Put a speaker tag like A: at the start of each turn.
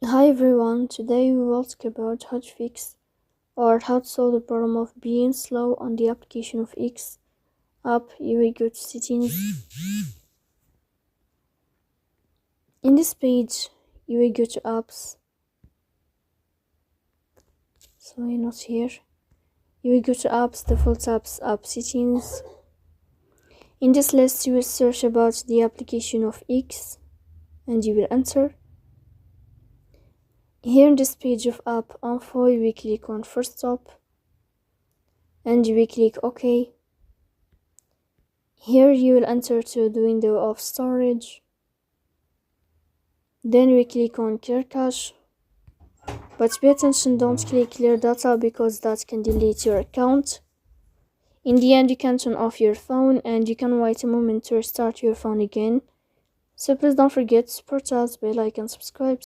A: Hi everyone, today we will talk about how to fix or how to solve the problem of being slow on the application of X app. You will go to settings. In this page, you will go to apps. Sorry, not here. You will go to apps, default apps, app settings. In this list, you will search about the application of X and you will enter. Here in this page of app info, you will click on first stop and you will click OK. Here you will enter to the window of storage. Then we click on clear cache. But pay attention, don't click clear data because that can delete your account. In the end, you can turn off your phone and you can wait a moment to restart your phone again. So please don't forget to support us by like and subscribe.